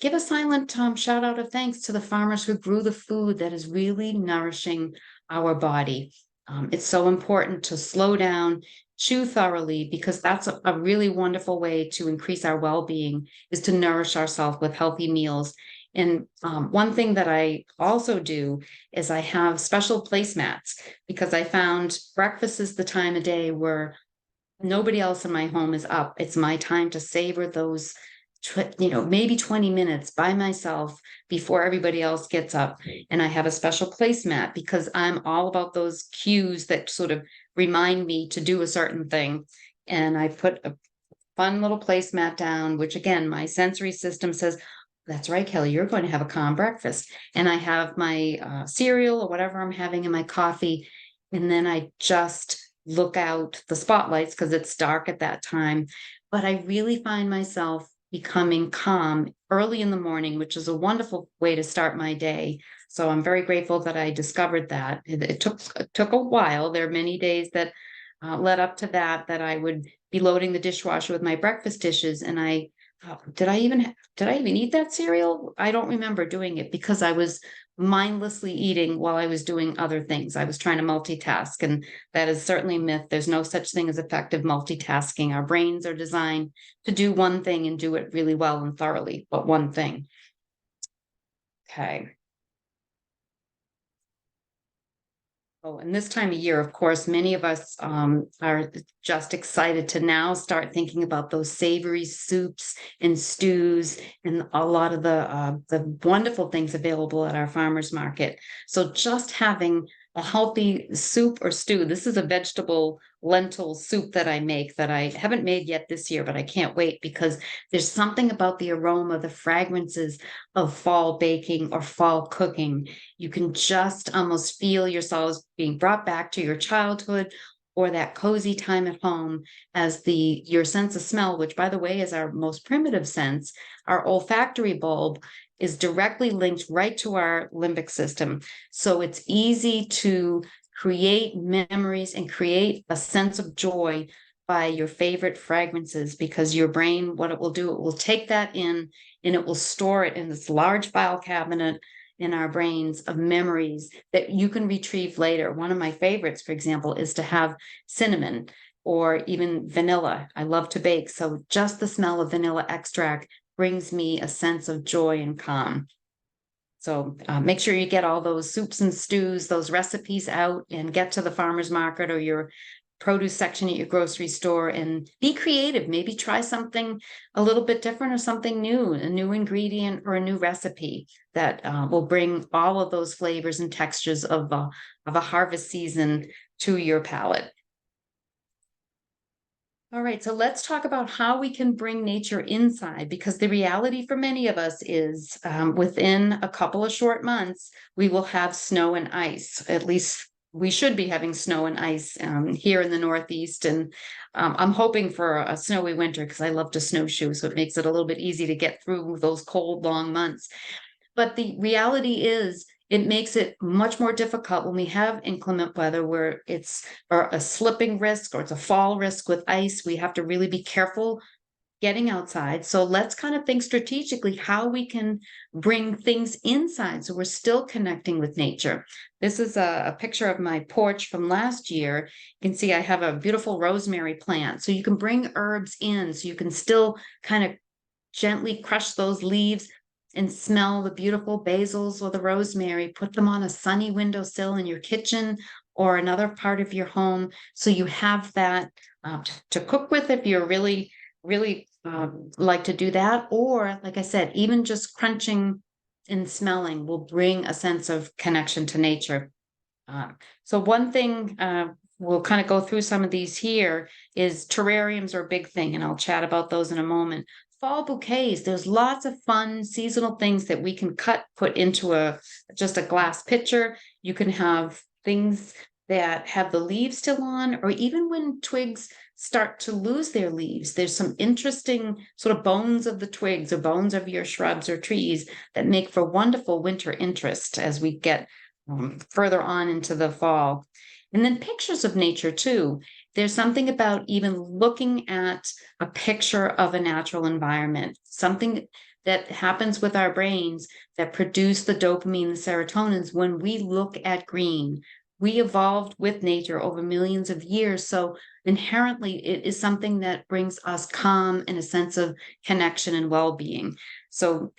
Give a silent shout out of thanks to the farmers who grew the food that is really nourishing our body. It's so important to slow down, chew thoroughly, because that's a really wonderful way to increase our well-being, is to nourish ourselves with healthy meals. And one thing that I also do is I have special placemats, because I found breakfast is the time of day where nobody else in my home is up. It's my time to savor those maybe 20 minutes by myself before everybody else gets up. And I have a special placemat because I'm all about those cues that sort of remind me to do a certain thing. and I put a fun little placemat down, which again, my sensory system says, that's right, Kelly, you're going to have a calm breakfast. And I have my cereal or whatever I'm having in my coffee. And then I just look out the spotlights because it's dark at that time. But I really find myself becoming calm early in the morning, which is a wonderful way to start my day. So I'm very grateful that I discovered that. It took a while. There are many days that led up to that I would be loading the dishwasher with my breakfast dishes, and did I even eat that cereal? I don't remember doing it because I was mindlessly eating while I was doing other things. I was trying to multitask, and that is certainly a myth. There's no such thing as effective multitasking. Our brains are designed to do one thing and do it really well and thoroughly, but one thing. Okay. Oh, and this time of year, of course, many of us are just excited to now start thinking about those savory soups and stews and a lot of the wonderful things available at our farmers market. So just having a healthy soup or stew. This is a vegetable lentil soup that I make that I haven't made yet this year, but I can't wait because there's something about the aroma, the fragrances of fall baking or fall cooking. You can just almost feel yourselves being brought back to your childhood or that cozy time at home as your sense of smell, which by the way is our most primitive sense, our olfactory bulb is directly linked right to our limbic system. So it's easy to create memories and create a sense of joy by your favorite fragrances, because your brain, what it will do, it will take that in and it will store it in this large file cabinet in our brains of memories that you can retrieve later. One of my favorites, for example, is to have cinnamon or even vanilla. I love to bake. So just the smell of vanilla extract brings me a sense of joy and calm. So make sure you get all those soups and stews, those recipes out, and get to the farmer's market or your produce section at your grocery store and be creative. Maybe try something a little bit different or something new, a new ingredient or a new recipe that will bring all of those flavors and textures of a harvest season to your palate. All right, so let's talk about how we can bring nature inside, because the reality for many of us is within a couple of short months, we will have snow and ice. At least we should be having snow and ice here in the Northeast. And I'm hoping for a snowy winter because I love to snowshoe. So it makes it a little bit easy to get through those cold, long months. But the reality is, it makes it much more difficult when we have inclement weather where it's a slipping risk or it's a fall risk with ice. We have to really be careful getting outside. So let's kind of think strategically how we can bring things inside so we're still connecting with nature. This is a picture of my porch from last year. You can see I have a beautiful rosemary plant. So you can bring herbs in so you can still kind of gently crush those leaves and smell the beautiful basils or the rosemary. Put them on a sunny windowsill in your kitchen or another part of your home, so you have that to cook with if you're really like to do that. Or like I said, even just crunching and smelling will bring a sense of connection to nature. So one thing we'll kind of go through some of these here is terrariums are a big thing, and I'll chat about those in a moment. Fall bouquets, there's lots of fun seasonal things that we can put into just a glass pitcher. You can have things that have the leaves still on, or even when twigs start to lose their leaves, there's some interesting sort of bones of the twigs or bones of your shrubs or trees that make for wonderful winter interest as we get further on into the fall. And then pictures of nature too. There's something about even looking at a picture of a natural environment, something that happens with our brains that produce the dopamine, the serotonins when we look at green. We evolved with nature over millions of years. So inherently, it is something that brings us calm and a sense of connection and well-being. So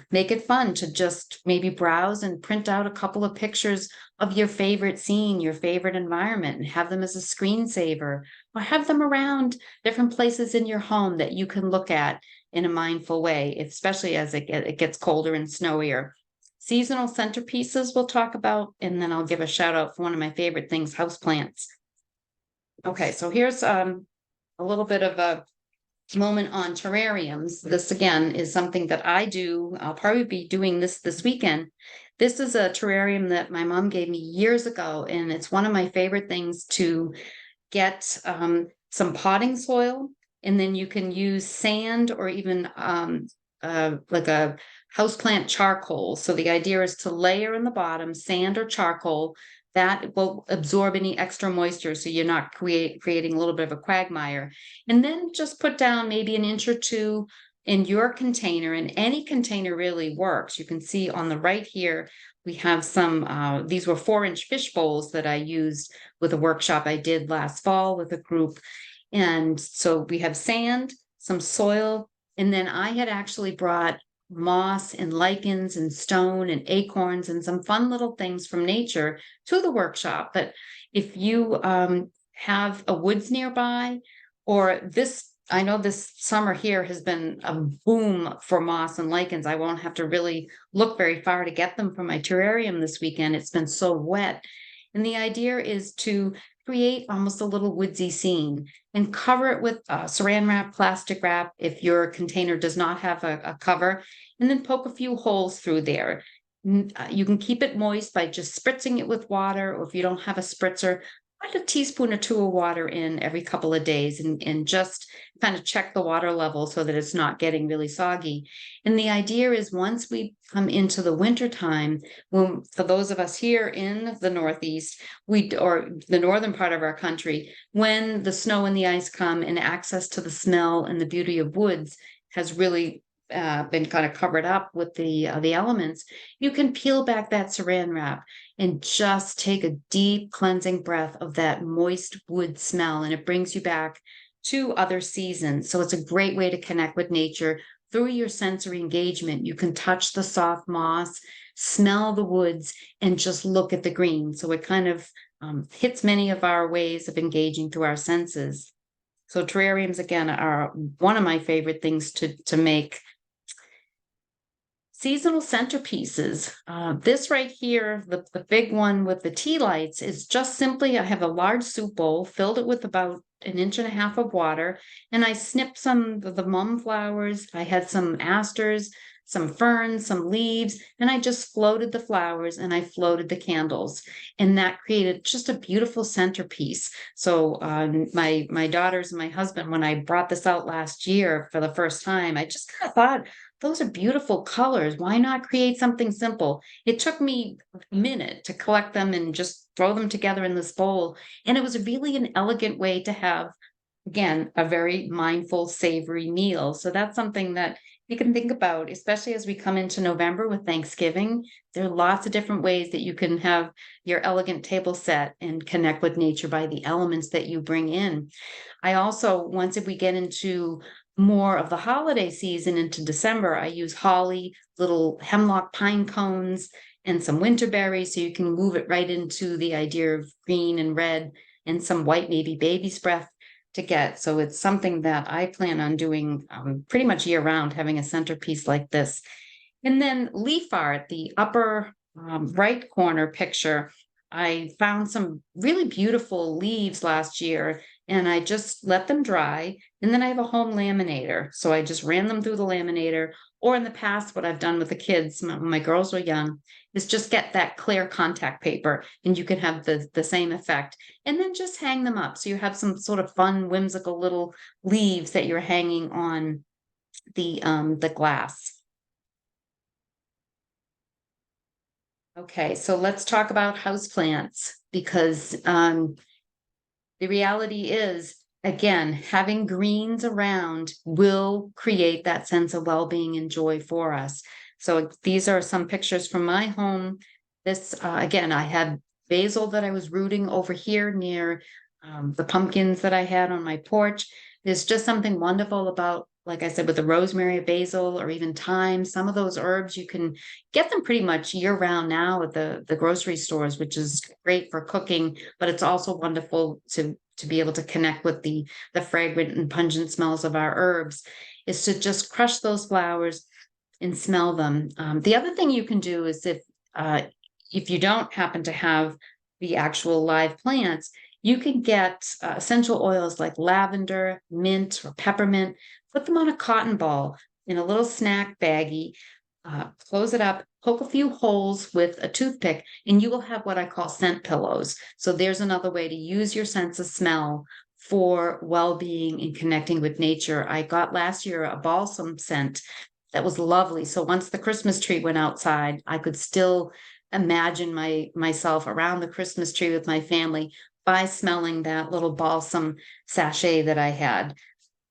make it fun to just maybe browse and print out a couple of pictures of your favorite scene, your favorite environment, and have them as a screensaver, or have them around different places in your home that you can look at in a mindful way, especially as it gets colder and snowier. Seasonal centerpieces we'll talk about, and then I'll give a shout out for one of my favorite things, houseplants. Okay, so here's a a little bit of a moment on terrariums. This again is something that I do. I'll probably be doing this weekend. This is a terrarium that my mom gave me years ago, and it's one of my favorite things to get some potting soil, and then you can use sand or even like a houseplant charcoal. So the idea is to layer in the bottom sand or charcoal that will absorb any extra moisture, so you're not creating a little bit of a quagmire. And then just put down maybe an inch or two in your container, and any container really works. You can see on the right here, we have some, these were 4-inch fish bowls that I used with a workshop I did last fall with a group. And so we have sand, some soil, and then I had actually brought moss and lichens and stone and acorns and some fun little things from nature to the workshop. But if you have a woods nearby, or this, I know this summer here has been a boom for moss and lichens. I won't have to really look very far to get them from my terrarium this weekend. It's been so wet. And the idea is to create almost a little woodsy scene and cover it with saran wrap, plastic wrap, if your container does not have a cover, and then poke a few holes through there. You can keep it moist by just spritzing it with water, or if you don't have a spritzer, put a teaspoon or 2 of water in every couple of days, and just kind of check the water level so that it's not getting really soggy. And the idea is once we come into the winter time, when, for those of us here in the Northeast, or the northern part of our country, when the snow and the ice come and access to the smell and the beauty of woods has really been kind of covered up with the elements, you can peel back that saran wrap and just take a deep cleansing breath of that moist wood smell, and it brings you back to other seasons. So it's a great way to connect with nature through your sensory engagement. You can touch the soft moss, smell the woods, and just look at the green. So it kind of hits many of our ways of engaging through our senses. So terrariums, again, are one of my favorite things to make. Seasonal centerpieces. This right here, the big one with the tea lights, is just simply, I have a large soup bowl, filled it with about 1.5 inches of water, and I snipped some of the mum flowers. I had some asters, some ferns, some leaves, and I just floated the flowers and I floated the candles, and that created just a beautiful centerpiece. So my daughters and my husband, when I brought this out last year for the first time, I just kind of thought, those are beautiful colors. Why not create something simple? It took me a minute to collect them and just throw them together in this bowl. And it was really an elegant way to have, again, a very mindful, savory meal. So that's something that you can think about, especially as we come into November with Thanksgiving. There are lots of different ways that you can have your elegant table set and connect with nature by the elements that you bring in. I also, once if we get into more of the holiday season into December, I use holly, little hemlock pine cones, and some winter berries, so you can move it right into the idea of green and red, and some white, maybe baby's breath to get. So it's something that I plan on doing pretty much year round, having a centerpiece like this. And then leaf art, the upper right corner picture, I found some really beautiful leaves last year, and I just let them dry. And then I have a home laminator. So I just ran them through the laminator. Or in the past, what I've done with the kids, when my girls were young, is just get that clear contact paper, and you can have the same effect. And then just hang them up. So you have some sort of fun, whimsical little leaves that you're hanging on the glass. Okay, so let's talk about houseplants, because the reality is, again, having greens around will create that sense of well-being and joy for us. So these are some pictures from my home. This, again, I had basil that I was rooting over here near the pumpkins that I had on my porch. There's just something wonderful about, like I said, with the rosemary, basil, or even thyme. Some of those herbs, you can get them pretty much year round now at the grocery stores, which is great for cooking, but it's also wonderful to be able to connect with the fragrant and pungent smells of our herbs, is to just crush those flowers and smell them. The other thing you can do is if you don't happen to have the actual live plants, You can get essential oils like lavender, mint, or peppermint, put them on a cotton ball in a little snack baggie, close it up, poke a few holes with a toothpick, and you will have what I call scent pillows. So there's another way to use your sense of smell for well-being and connecting with nature. I got last year a balsam scent that was lovely. So once the Christmas tree went outside, I could still imagine myself around the Christmas tree with my family by smelling that little balsam sachet that I had.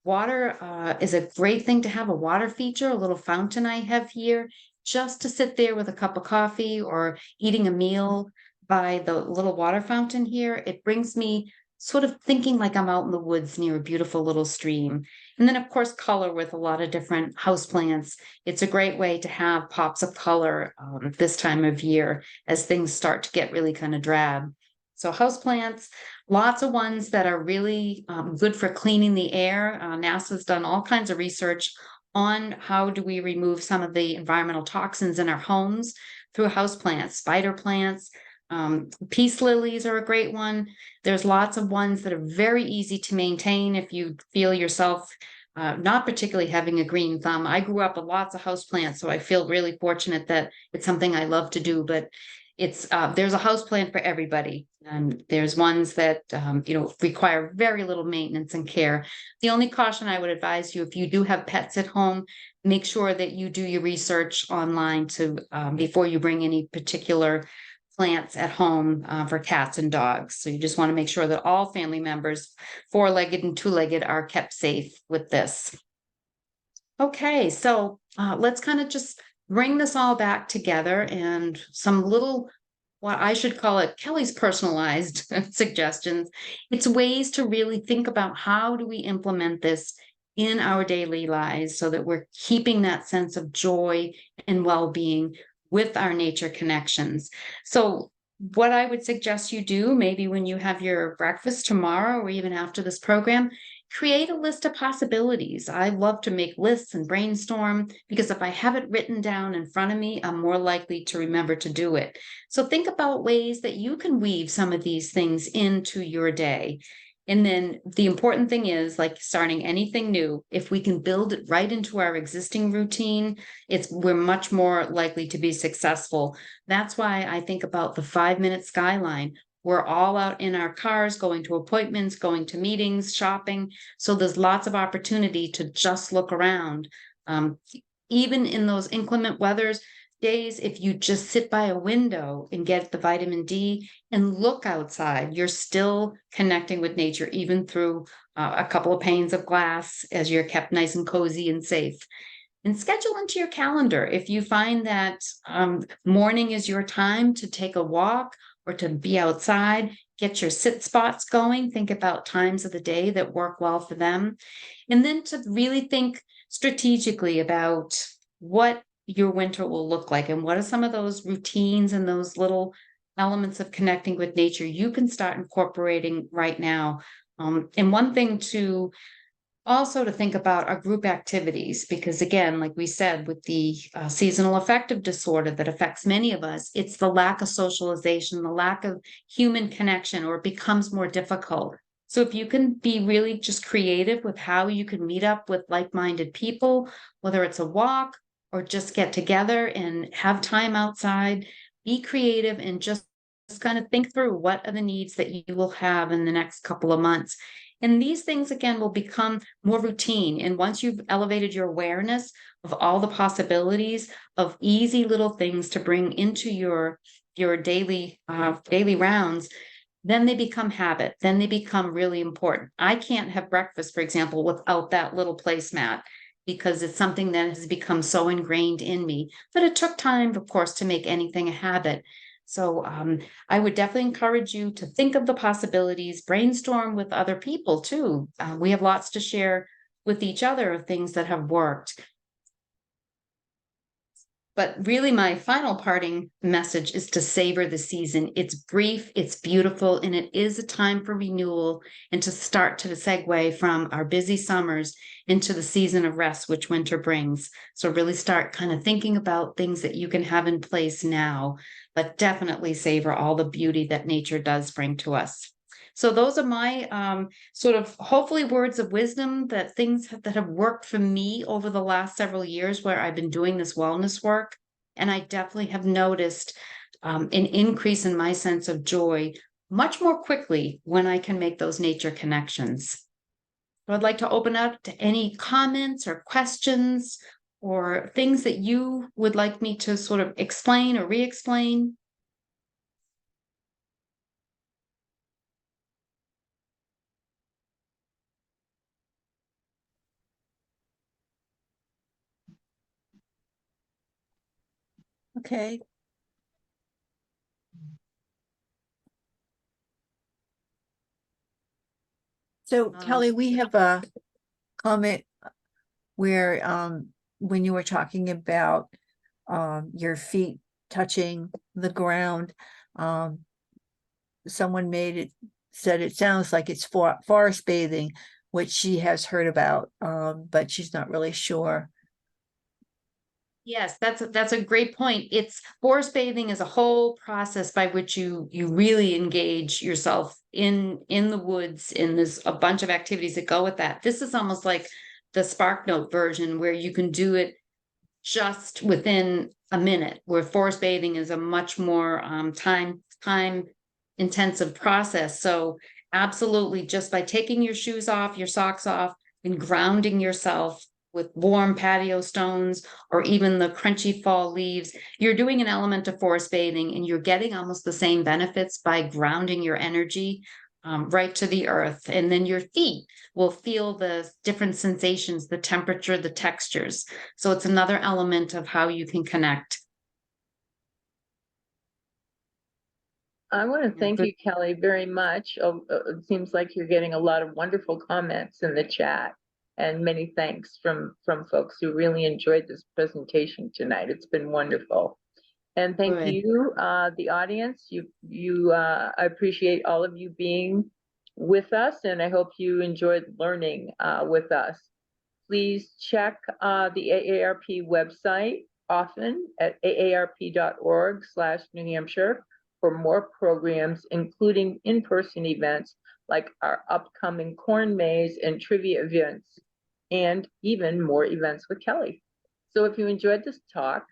Water is a great thing to have, a water feature, a little fountain I have here, just to sit there with a cup of coffee or eating a meal by the little water fountain here. It brings me sort of thinking like I'm out in the woods near a beautiful little stream. And then, of course, color with a lot of different houseplants. It's a great way to have pops of color this time of year as things start to get really kind of drab. So houseplants, lots of ones that are really good for cleaning the air. NASA's done all kinds of research on how do we remove some of the environmental toxins in our homes through houseplants, spider plants. Peace lilies are a great one. There's lots of ones that are very easy to maintain if you feel yourself not particularly having a green thumb. I grew up with lots of houseplants, so I feel really fortunate that it's something I love to do, but it's there's a houseplant for everybody. And there's ones that require very little maintenance and care. The only caution I would advise you, if you do have pets at home, make sure that you do your research online to before you bring any particular plants at home for cats and dogs. So you just want to make sure that all family members, four-legged and two-legged, are kept safe with this. Okay, so let's kind of just bring this all back together and some little, what I should call it, Kelly's personalized suggestions. It's ways to really think about how do we implement this in our daily lives so that we're keeping that sense of joy and well-being with our nature connections. So what I would suggest you do, maybe when you have your breakfast tomorrow or even after this program, create a list of possibilities. I love to make lists and brainstorm because if I have it written down in front of me, I'm more likely to remember to do it. So think about ways that you can weave some of these things into your day. And then the important thing is, like starting anything new, if we can build it right into our existing routine, we're much more likely to be successful. That's why I think about the 5-minute skyline. We're all out in our cars, going to appointments, going to meetings, shopping. So there's lots of opportunity to just look around. Even in those inclement weathers days, if you just sit by a window and get the vitamin D and look outside, you're still connecting with nature, even through a couple of panes of glass as you're kept nice and cozy and safe. And schedule into your calendar. If you find that morning is your time to take a walk or to be outside, get your sit spots going, think about times of the day that work well for them. And then to really think strategically about what your winter will look like and what are some of those routines and those little elements of connecting with nature you can start incorporating right now. And one thing to also to think about are group activities, because again, like we said, with the seasonal affective disorder that affects many of us, it's the lack of socialization, the lack of human connection, or it becomes more difficult. So if you can be really just creative with how you can meet up with like-minded people, whether it's a walk or just get together and have time outside, be creative and just kind of think through what are the needs that you will have in the next couple of months. And these things, again, will become more routine. And once you've elevated your awareness of all the possibilities of easy little things to bring into your daily rounds, then they become habit. Then they become really important. I can't have breakfast, for example, without that little placemat, because it's something that has become so ingrained in me. But it took time, of course, to make anything a habit. So I would definitely encourage you to think of the possibilities, brainstorm with other people too. We have lots to share with each other of things that have worked. But really, my final parting message is to savor the season. It's brief, it's beautiful, and it is a time for renewal and to start to segue from our busy summers into the season of rest, which winter brings. So really start kind of thinking about things that you can have in place now, but definitely savor all the beauty that nature does bring to us. So those are my sort of hopefully words of wisdom, that things that have worked for me over the last several years where I've been doing this wellness work. And I definitely have noticed an increase in my sense of joy much more quickly when I can make those nature connections. So I'd like to open up to any comments or questions or things that you would like me to sort of explain or re-explain. Okay. So Kelly, we have a comment where when you were talking about your feet touching the ground, someone said it sounds like it's forest bathing, which she has heard about, but she's not really sure. Yes, that's a great point. It's forest bathing is a whole process by which you really engage yourself in the woods, and there's a bunch of activities that go with that. This is almost like the Spark Note version where you can do it just within a minute, where forest bathing is a much more time intensive process. So absolutely, just by taking your shoes off, your socks off, and grounding yourself with warm patio stones or even the crunchy fall leaves, you're doing an element of forest bathing, and you're getting almost the same benefits by grounding your energy right to the earth. And then your feet will feel the different sensations, the temperature, the textures. So it's another element of how you can connect. I want to thank you, Kelly, very much. It seems like you're getting a lot of wonderful comments in the chat, and many thanks from folks who really enjoyed this presentation tonight. It's been wonderful. And thank Good. you, the audience. I appreciate all of you being with us, and I hope you enjoyed learning with us. Please check the AARP website often at aarp.org/New Hampshire for more programs, including in-person events like our upcoming corn maze and trivia events, and even more events with Kelly. So if you enjoyed this talk,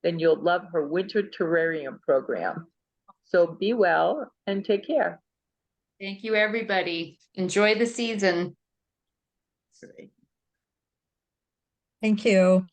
then you'll love her winter terrarium program. So be well and take care. Thank you, everybody. Enjoy the season. Thank you.